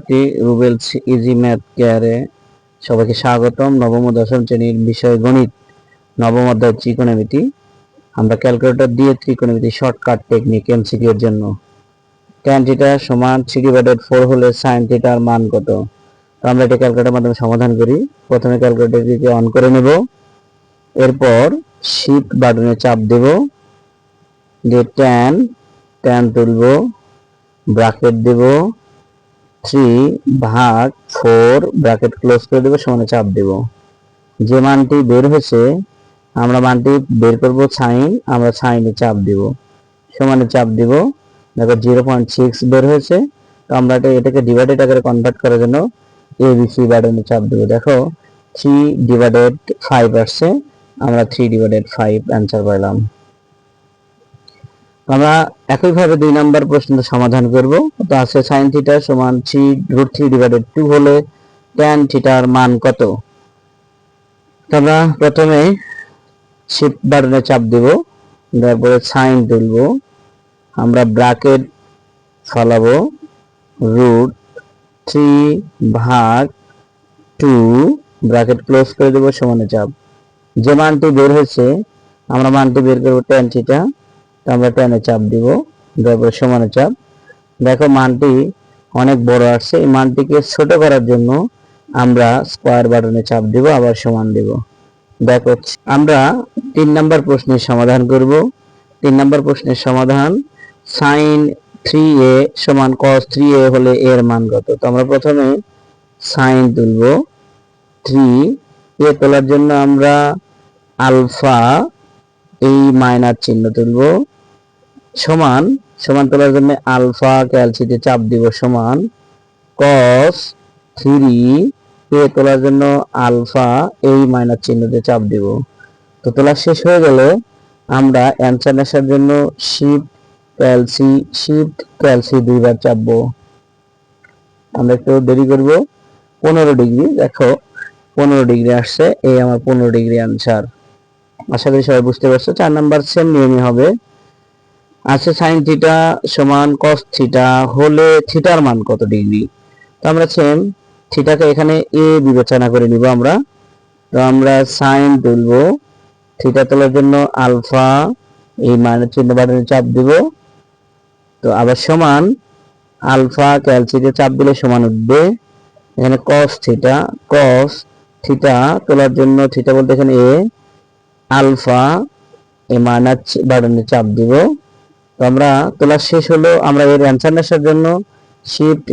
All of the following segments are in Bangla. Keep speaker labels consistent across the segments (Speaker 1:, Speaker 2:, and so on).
Speaker 1: শিক্ষার্থী রুবেলস ইজি ম্যাথ কেয়ারে সবাইকে স্বাগতম। নবম ও দশম শ্রেণীর বিষয় গণিত, নবম অধ্যায় ত্রিকোণমিতি। আমরা ক্যালকুলেটর দিয়ে ত্রিকোণমিতি শর্টকাট টেকনিক এমসিকিউ এর জন্য tan থিটা সমান 3/4 হলে sin থিটার মান কত? তো আমরা এটা ক্যালকুলেটরের মাধ্যমে সমাধান করি। প্রথমে ক্যালকুলেটরটিকে অন করে নেব, এরপর শিফট বাটনে চাপ দেব, দিয়ে tan তুলব, ব্র্যাকেট দেব, 3/4 ব্র্যাকেট ক্লোজ করে দেবো, সমানে চাপ দেব। যে মানটি বের হয়েছে আমরা মানটি বের করব সাইন, আমরা সাইনে চাপ দেব, সমানে চাপ দেব। দেখো 0.6 বের হয়েছে। তো আমরা এটাকে ডিভাইডেড আকারে কনভার্ট করার জন্য ABC বাটনে চাপ দেব। দেখো 3/5 আসছে, আমরা 3/5 অ্যান্সার পাইলাম। আমরা একইভাবে 2 নাম্বার প্রশ্নটা সমাধান করব। তো আছে sin থিটা সমান 3√3/2 হলে tan থিটার মান কত? তো আমরা প্রথমে শিফট বাটনে চাপ দেব, তারপরে sin তুলব, আমরা ব্র্যাকেট ফলাবো, √3/2 ব্র্যাকেট ক্লোজ করে দেব, সমানে চাপ। যে মানটি বের হয়েছে আমরা মানটি বের করব tan থিটা, আমরা tan-এ চাপ দিব, তারপরে সমানে চাপ। দেখো মানটি অনেক বড় আসছে, এই মানটিকে ছোট করার জন্য আমরা স্কয়ার বাটনে চাপ দিব, আবার সমান দেব। দেখো আমরা 3 নাম্বার প্রশ্নের সমাধান করব। 3 নাম্বার প্রশ্নের সমাধান, sin 3a সমান cos 3a হলে এর মান কত? তো আমরা প্রথমে sin তুলব, 3a তোলার জন্য আমরা আলফা এই মাইনাস চিহ্ন তুলব, সমান তোলার জন্য আলফা ক্যালসিতে চাপ দিব, সমান cos 3a তোলার জন্য আলফা এই মাইনাস চিহ্নতে চাপ দিব। তো তোলা শেষ হয়ে গেলে আমরা অ্যান্সার আসার জন্য শিফট ক্যালসি দুইবার চাপবো। আমরা একটু দেরি করব। 15 ডিগ্রি, দেখো 15 ডিগ্রি আসছে, এই আমার 15 ডিগ্রি অ্যান্সার। আশা করি সবাই বুঝতে পারছো। 4 নাম্বার সেম নিয়মই হবে। আছে sin থিটা সমান cos থিটা হলে থিটার মান কত ডিগ্রি? তো আমরা সেম থিটাকে এখানে a বিবেচনা করে নিব আমরা। তো আমরা sin তুলব, থিটা তোলার জন্য আলফা এই মাইনাস চিহ্ন বাটনে চাপ দিব, তো আবার সমান আলফা ক্যালসিতে চাপ দিলে সমান উঠবে। এখানে cos থিটা তোলার জন্য থিটা বলতে এখানে a, আলফা এই মাইনাস বাটনে চাপ দিব। তো আমরা তোলা শেষ হলো, আমরা এর অ্যান্সার আসার জন্য শিফট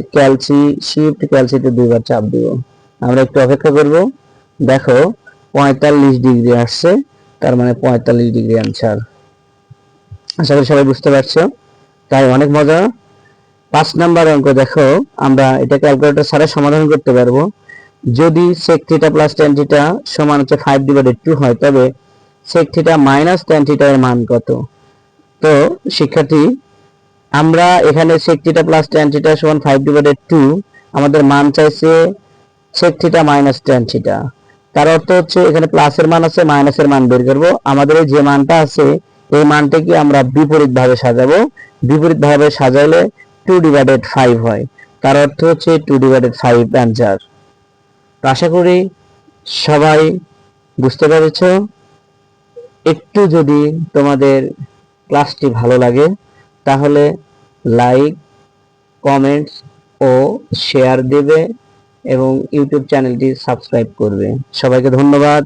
Speaker 1: ক্যালসিতে দুইবার চাপ দিব। আমরা একটু অপেক্ষা করব। দেখো 45 ডিগ্রি আসছে, তার মানে 45 ডিগ্রি অ্যান্সার। আশা করি সবাই বুঝতে পারছো। তাই অনেক মজা। 5 নাম্বার অঙ্ক দেখো, আমরা এটা ক্যালকুলেটর ছাড়া সমাধান করতে পারবো। যদি sec theta plus tan theta সমান হচ্ছে 5/2 হয়, তবে sec theta minus tan theta এর মান কত? তো শিক্ষার্থী আমরা এখানে sec theta plus tan theta সমান 5/2, আমাদের মান চাইছে sec theta minus tan theta. তার অর্থ হচ্ছে এখানে প্লাসের মান আছে, মাইনাসের মান বের করব। আমাদের যে মানটা আছে এই মানটাকে আমরা বিপরীত ভাবে সাজাবো। বিপরীত ভাবে সাজাইলে 2/5 হয়, তার অর্থ হচ্ছে 2/5 অ্যান্সার। তো আশা করি সবাই বুঝতে পেরেছো। একটু যদি তোমাদের ক্লাসটি ভালো লাগে তাহলে লাইক, কমেন্টস ও শেয়ার দেবে এবং ইউটিউব চ্যানেলটি সাবস্ক্রাইব করবে। সবাইকে ধন্যবাদ।